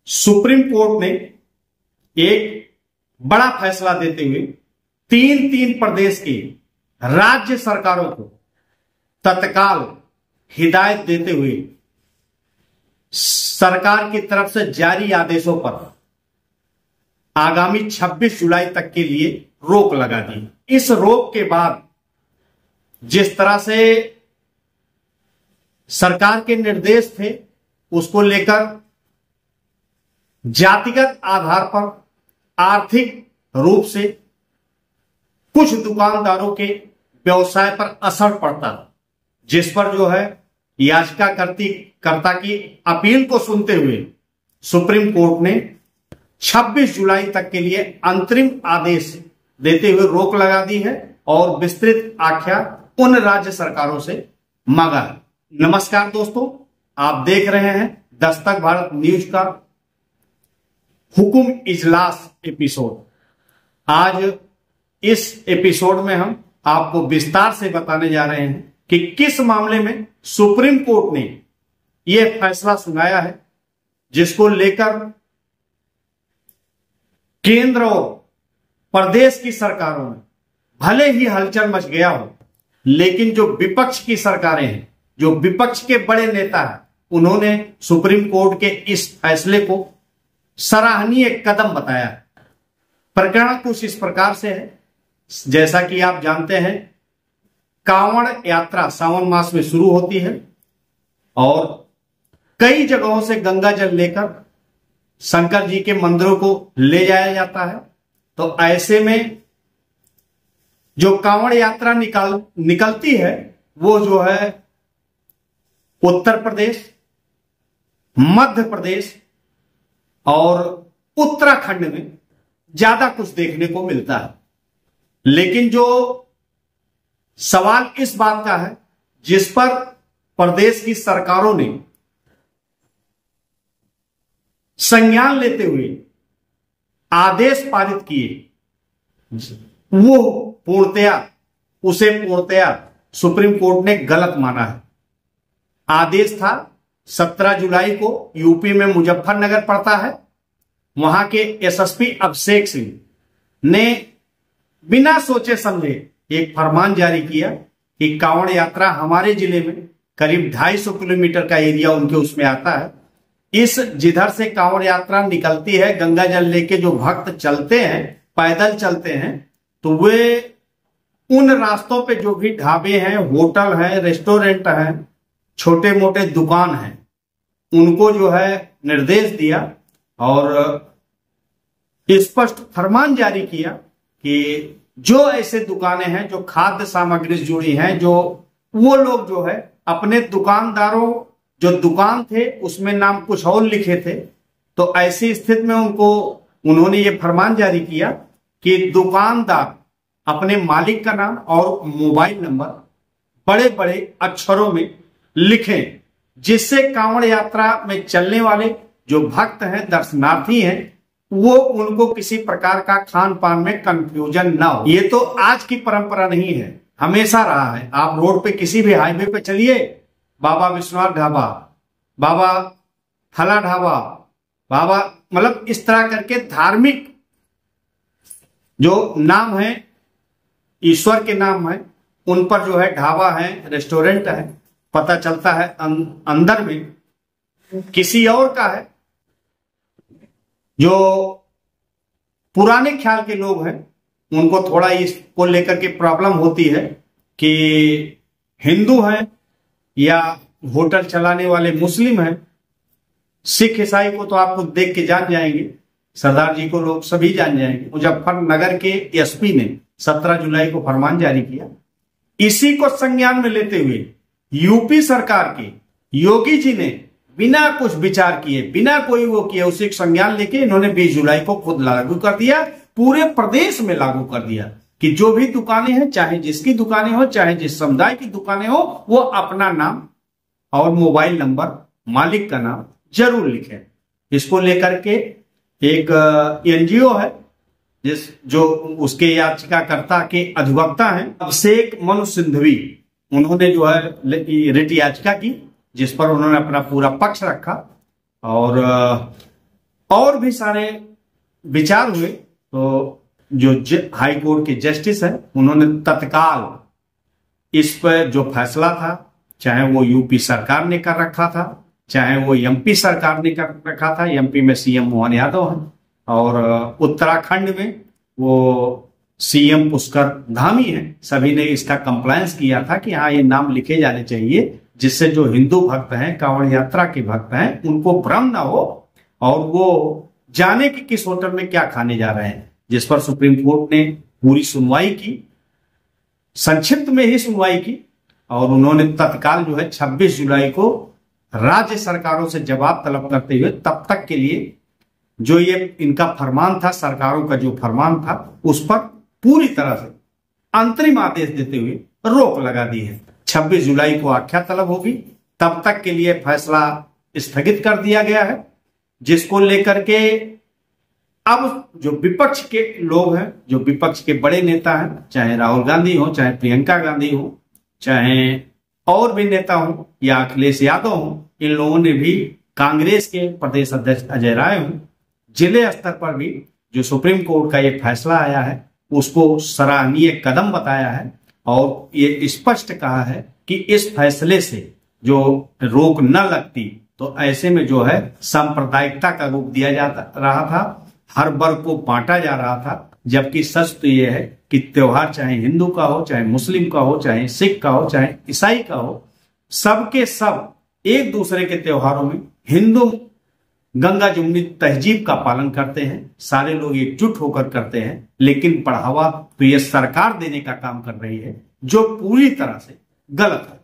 Supreme court ने एक बड़ा फैसला देते हुए तीन तीन प्रदेश की राज्य सरकारों को तत्काल हिदायत देते हुए सरकार की तरफ से जारी आदेशों पर आगामी 26 जुलाई तक के लिए रोक लगा दी। इस रोक के बाद जिस तरह से सरकार के निर्देश थे उसको लेकर जातिगत आधार पर आर्थिक रूप से कुछ दुकानदारों के व्यवसाय पर असर पड़ता, जिस पर जो है याचिकाकर्ता की अपील को सुनते हुए सुप्रीम कोर्ट ने 26 जुलाई तक के लिए अंतरिम आदेश देते हुए रोक लगा दी है और विस्तृत आख्या उन राज्य सरकारों से मांगा है। नमस्कार दोस्तों, आप देख रहे हैं दस्तक भारत न्यूज का हुकुम इजलास एपिसोड। आज इस एपिसोड में हम आपको विस्तार से बताने जा रहे हैं कि किस मामले में सुप्रीम कोर्ट ने यह फैसला सुनाया है, जिसको लेकर केंद्र और प्रदेश की सरकारों में भले ही हलचल मच गया हो, लेकिन जो विपक्ष की सरकारें हैं, जो विपक्ष के बड़े नेता हैं, उन्होंने सुप्रीम कोर्ट के इस फैसले को सराहनीय कदम बताया। प्रकरण कुछ इस प्रकार से है, जैसा कि आप जानते हैं कांवड़ यात्रा सावन मास में शुरू होती है और कई जगहों से गंगा जल लेकर शंकर जी के मंदिरों को ले जाया जाता है। तो ऐसे में जो कांवड़ यात्रा निकलती है वो जो है उत्तर प्रदेश, मध्य प्रदेश और उत्तराखंड में ज्यादा कुछ देखने को मिलता है। लेकिन जो सवाल इस बात का है जिस पर प्रदेश की सरकारों ने संज्ञान लेते हुए आदेश पारित किए, वो पूर्णतया सुप्रीम कोर्ट ने गलत माना है। आदेश था 17 जुलाई को यूपी में मुजफ्फरनगर पड़ता है, वहां के एसएसपी अभिषेक सिंह ने बिना सोचे समझे एक फरमान जारी किया कि कांवड़ यात्रा हमारे जिले में करीब 250 किलोमीटर का एरिया उनके उसमें आता है। इस जिधर से कांवड़ यात्रा निकलती है, गंगा जल लेके जो भक्त चलते हैं, पैदल चलते हैं, तो वे उन रास्तों पे जो भी ढाबे हैं, होटल हैं, रेस्टोरेंट हैं, छोटे मोटे दुकान हैं, उनको जो है निर्देश दिया और स्पष्ट फरमान जारी किया कि जो ऐसे दुकानें हैं जो खाद्य सामग्री से जुड़ी हैं, जो वो लोग जो है अपने दुकानदारों जो दुकान थे उसमें नाम कुछ और लिखे थे, तो ऐसी स्थिति में उन्होंने ये फरमान जारी किया कि दुकानदार अपने मालिक का नाम और मोबाइल नंबर बड़े बड़े अक्षरों में लिखें, जिससे कांवड़ यात्रा में चलने वाले जो भक्त हैं, दर्शनार्थी हैं, वो उनको किसी प्रकार का खान पान में कंफ्यूजन ना हो। ये तो आज की परंपरा नहीं है, हमेशा रहा है। आप रोड पे किसी भी हाईवे पे चलिए, बाबा विश्वनाथ ढाबा, बाबा फला ढाबा, बाबा मतलब इस तरह करके धार्मिक जो नाम है, ईश्वर के नाम है, उन पर जो है ढाबा है, रेस्टोरेंट है, पता चलता है अंदर में किसी और का है। जो पुराने ख्याल के लोग हैं उनको थोड़ा इसको लेकर के प्रॉब्लम होती है कि हिंदू हैं या होटल चलाने वाले मुस्लिम हैं। सिख ईसाई को तो आपको देख के जान जाएंगे, सरदार जी को लोग सभी जान जाएंगे। मुजफ्फरनगर के एसपी ने 17 जुलाई को फरमान जारी किया। इसी को संज्ञान में लेते हुए यूपी सरकार के योगी जी ने बिना कुछ विचार किए, बिना कोई वो किए, उसे संज्ञान लेके इन्होंने 20 जुलाई को खुद लागू कर दिया, पूरे प्रदेश में लागू कर दिया कि जो भी दुकानें हैं, चाहे जिसकी दुकानें हो, चाहे जिस समुदाय की दुकानें हो, वो अपना नाम और मोबाइल नंबर, मालिक का नाम जरूर लिखें। इसको लेकर के एक एनजीओ है जो उसके याचिकाकर्ता के अधिवक्ता हैं अभिषेक मनु सिंघवी, उन्होंने जो है रिट याचिका की, जिस पर उन्होंने अपना पूरा पक्ष रखा और और भी सारे विचार हुए। तो जो हाई कोर्ट के जस्टिस हैं उन्होंने तत्काल इस पर जो फैसला था, चाहे वो यूपी सरकार ने कर रखा था, चाहे वो एमपी सरकार ने कर रखा था, एमपी में सीएम मोहन यादव हैं और उत्तराखंड में वो सीएम पुष्कर धामी हैं, सभी ने इसका कंप्लायंस किया था कि हाँ ये नाम लिखे जाने चाहिए, जिससे जो हिंदू भक्त हैं, कांवड़ यात्रा के भक्त हैं, उनको भ्रम ना हो और वो जाने कि किस होटल में क्या खाने जा रहे हैं। जिस पर सुप्रीम कोर्ट ने पूरी सुनवाई की, संक्षिप्त में ही सुनवाई की और उन्होंने तत्काल जो है 26 जुलाई को राज्य सरकारों से जवाब तलब करते हुए तब तक के लिए जो ये इनका फरमान था, सरकारों का जो फरमान था, उस पर पूरी तरह से अंतरिम आदेश देते हुए रोक लगा दी है। 26 जुलाई को आख्या तलब होगी, तब तक के लिए फैसला स्थगित कर दिया गया है, जिसको लेकर के अब जो विपक्ष के लोग हैं, जो विपक्ष के बड़े नेता हैं, चाहे राहुल गांधी हो, चाहे प्रियंका गांधी हो, चाहे और भी नेता हो या अखिलेश यादव हो, इन लोगों ने भी कांग्रेस के प्रदेश अध्यक्ष अजय राय हो, जिले स्तर पर भी जो सुप्रीम कोर्ट का ये फैसला आया है उसको सराहनीय कदम बताया है और ये स्पष्ट कहा है कि इस फैसले से जो रोक न लगती तो ऐसे में जो है सांप्रदायिकता का रूप दिया जा रहा था, हर वर्ग को बांटा जा रहा था, जबकि सच तो यह है कि त्योहार चाहे हिंदू का हो, चाहे मुस्लिम का हो, चाहे सिख का हो, चाहे ईसाई का हो, सबके सब एक दूसरे के त्योहारों में हिंदू गंगा जमुनी तहजीब का पालन करते हैं, सारे लोग एकजुट होकर करते हैं। लेकिन बढ़ावा तो ये सरकार देने का काम कर रही है, जो पूरी तरह से गलत है।